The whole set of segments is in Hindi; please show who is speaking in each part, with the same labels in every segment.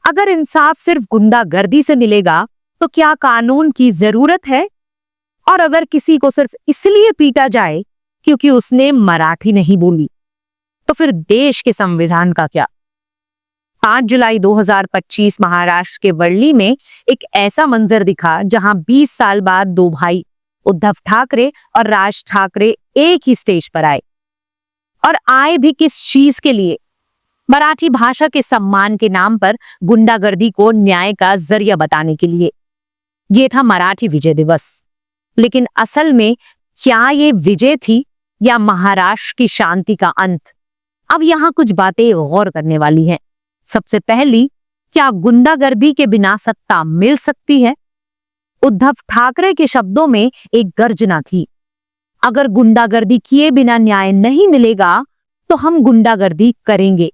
Speaker 1: अगर इंसाफ सिर्फ गुंडागर्दी से मिलेगा तो क्या कानून की जरूरत है? और अगर किसी को सिर्फ इसलिए पीटा जाए क्योंकि उसने मराठी नहीं बोली, तो फिर देश के संविधान का क्या? 5 जुलाई 2025 महाराष्ट्र के वर्ली में एक ऐसा मंजर दिखा जहां 20 साल बाद दो भाई उद्धव ठाकरे और राज ठाकरे एक ही स्टेज पर आए। और आए भी किस चीज के लिए? मराठी भाषा के सम्मान के नाम पर गुंडागर्दी को न्याय का जरिया बताने के लिए। ये था मराठी विजय दिवस। लेकिन असल में क्या ये विजय थी या महाराष्ट्र की शांति का अंत? अब यहां कुछ बातें गौर करने वाली हैं। सबसे पहली, क्या गुंडागर्दी के बिना सत्ता मिल सकती है? उद्धव ठाकरे के शब्दों में एक गर्जना थी, अगर गुंडागर्दी किए बिना न्याय नहीं मिलेगा तो हम गुंडागर्दी करेंगे।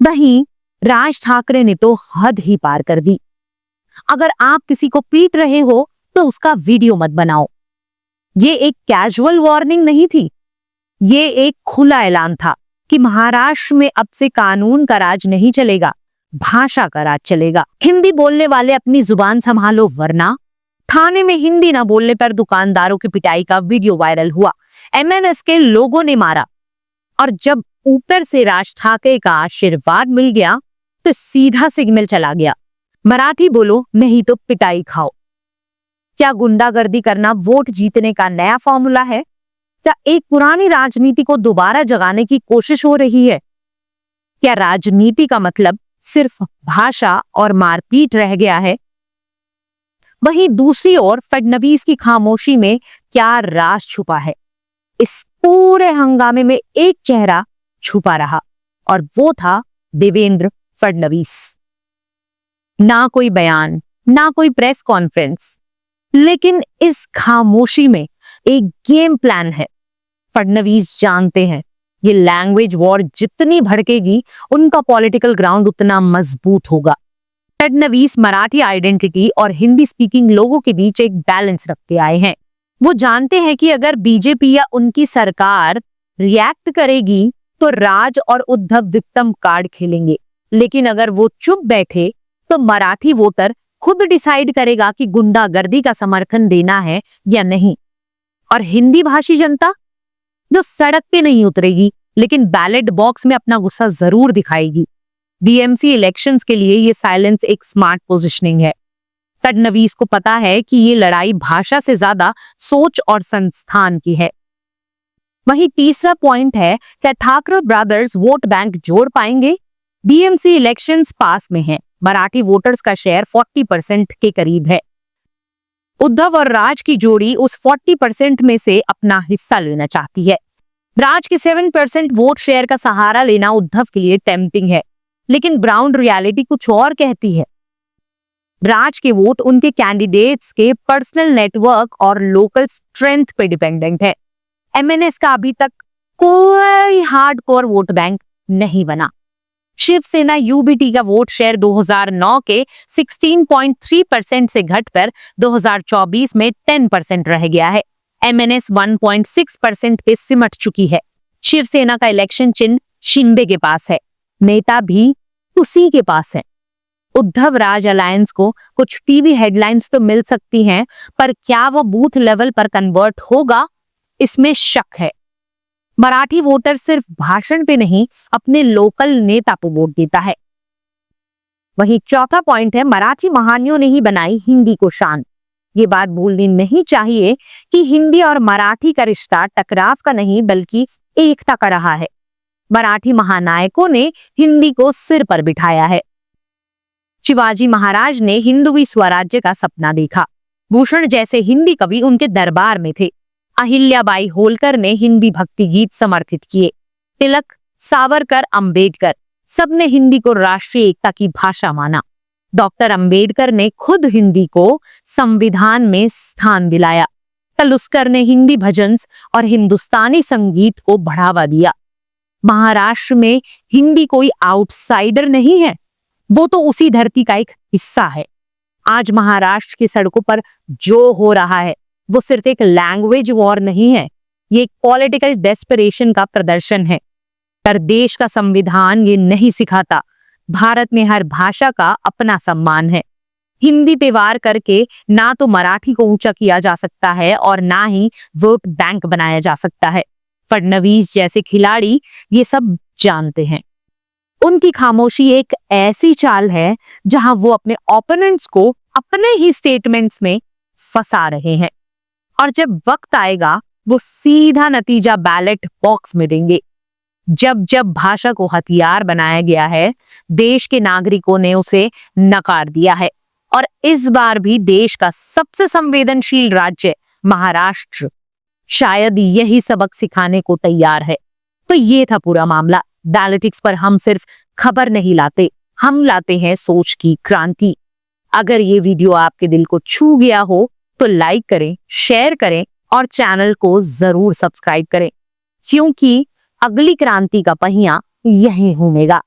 Speaker 1: वहीं राज ठाकरे ने तो हद ही पार कर दी, अगर आप किसी को पीट रहे हो तो उसका वीडियो मत बनाओ। ये एक कैजुअल वार्निंग नहीं थी, ये एक खुला ऐलान था कि महाराष्ट्र में अब से कानून का राज नहीं चलेगा, भाषा का राज चलेगा। हिंदी बोलने वाले अपनी जुबान संभालो, वरना थाने में हिंदी न बोलने पर दुकानदारों की पिटाई का वीडियो वायरल हुआ। एमएनएस के लोगों ने मारा, और जब ऊपर से राज ठाकरे का आशीर्वाद मिल गया तो सीधा सिग्नल चला गया, मराठी बोलो नहीं तो पिटाई खाओ। क्या गुंडागर्दी करना वोट जीतने का नया फॉर्मूला है? क्या एक पुरानी राजनीति को दोबारा जगाने की कोशिश हो रही है? क्या राजनीति का मतलब सिर्फ भाषा और मारपीट रह गया है? वहीं दूसरी ओर फडणवीस की खामोशी में क्या राज छुपा है? इस पूरे हंगामे में एक चेहरा छुपा रहा, और वो था देवेंद्र फडणवीस। ना कोई बयान, ना कोई प्रेस कॉन्फ्रेंस, लेकिन इस खामोशी में एक गेम प्लान है। फडणवीस जानते हैं ये लैंग्वेज वॉर जितनी भड़केगी उनका पॉलिटिकल ग्राउंड उतना मजबूत होगा। फडणवीस मराठी आइडेंटिटी और हिंदी स्पीकिंग लोगों के बीच एक बैलेंस रखते आए हैं। वो जानते हैं कि अगर बीजेपी या उनकी सरकार रिएक्ट करेगी तो राज और उद्धव विक्टिम कार्ड खेलेंगे, लेकिन अगर वो चुप बैठे तो मराठी वोटर खुद डिसाइड करेगा कि गुंडागर्दी का समर्थन देना है या नहीं। और हिंदी भाषी जनता जो सड़क पे नहीं उतरेगी लेकिन बैलेट बॉक्स में अपना गुस्सा जरूर दिखाएगी। डीएमसी इलेक्शंस के लिए ये साइलेंस एक स्मार्ट पोजीशनिंग है। फडणवीस को पता है कि ये लड़ाई भाषा से ज्यादा सोच और संस्थान की है। वहीं तीसरा पॉइंट है, क्या ठाकरे ब्रदर्स वोट बैंक जोड़ पाएंगे? डीएमसी इलेक्शंस पास में है, मराठी वोटर्स का शेयर 40% के करीब है। उद्धव और राज की जोड़ी उस 40% में से अपना हिस्सा लेना चाहती है। राज के 7% वोट शेयर का सहारा लेना उद्धव के लिए टेम्पटिंग है, लेकिन ग्राउंड रियलिटी कुछ और कहती है। राज के वोट उनके कैंडिडेट्स के पर्सनल नेटवर्क और लोकल स्ट्रेंथ पे डिपेंडेंट है। एमएनएस का अभी तक कोई हार्डकोर वोट बैंक नहीं बना। शिवसेना यूबीटी का वोट शेयर 2009 के 16.3% से घटकर 2024 में 10% रह गया है। एमएनएस 1.6% पे सिमट चुकी है। शिवसेना का इलेक्शन चिन्ह शिंदे के पास है, नेता भी उसी के पास है। उद्धव राज अलायंस को कुछ टीवी हेडलाइंस तो मिल सकती हैं, पर क्या वो बूथ लेवल पर कन्वर्ट होगा, इसमें शक है। मराठी वोटर सिर्फ भाषण पे नहीं, अपने लोकल नेता को वोट देता है। वहीं चौथा पॉइंट है, मराठी महानियों ने ही बनाई हिंदी को शान। ये बात भूलनी नहीं चाहिए कि हिंदी और मराठी का रिश्ता टकराव का नहीं बल्कि एकता का रहा है। मराठी महानायकों ने हिंदी को सिर पर बिठाया है। शिवाजी महाराज ने हिंदवी स्वराज्य का सपना देखा। भूषण जैसे हिंदी कवि उनके दरबार में थे। अहिल्याबाई होलकर ने हिंदी भक्ति गीत समर्थित किए। तिलक, सावरकर, अंबेडकर सबने हिंदी को राष्ट्रीय एकता की भाषा माना। डॉक्टर अंबेडकर ने खुद हिंदी को संविधान में स्थान दिलाया। तलुस्कर ने हिंदी भजन और हिंदुस्तानी संगीत को बढ़ावा दिया। महाराष्ट्र में हिंदी कोई आउटसाइडर नहीं है, वो तो उसी धरती का एक हिस्सा है। आज महाराष्ट्र की सड़कों पर जो हो रहा है वो सिर्फ एक लैंग्वेज वॉर नहीं है, ये एक पॉलिटिकल डेस्परेशन का प्रदर्शन है। पर देश का संविधान ये नहीं सिखाता। भारत में हर भाषा का अपना सम्मान है। हिंदी पे वार करके ना तो मराठी को ऊंचा किया जा सकता है और ना ही वोट बैंक बनाया जा सकता है। फडणवीस जैसे खिलाड़ी ये सब जानते हैं। उनकी खामोशी एक ऐसी चाल है जहां वो अपने ओपोनेंट्स को अपने ही स्टेटमेंट्स में फंसा रहे हैं, और जब वक्त आएगा वो सीधा नतीजा बैलेट बॉक्स में देंगे। जब जब भाषा को हथियार बनाया गया है, देश के नागरिकों ने उसे नकार दिया है, और इस बार भी देश का सबसे संवेदनशील राज्य महाराष्ट्र शायद यही सबक सिखाने को तैयार है। तो ये था पूरा मामला। डायलेटिक्स पर हम सिर्फ खबर नहीं लाते, हम लाते हैं सोच की क्रांति। अगर ये वीडियो आपके दिल को छू गया हो तो लाइक करें, शेयर करें और चैनल को जरूर सब्सक्राइब करें, क्योंकि अगली क्रांति का पहिया यहीं घूमेगा।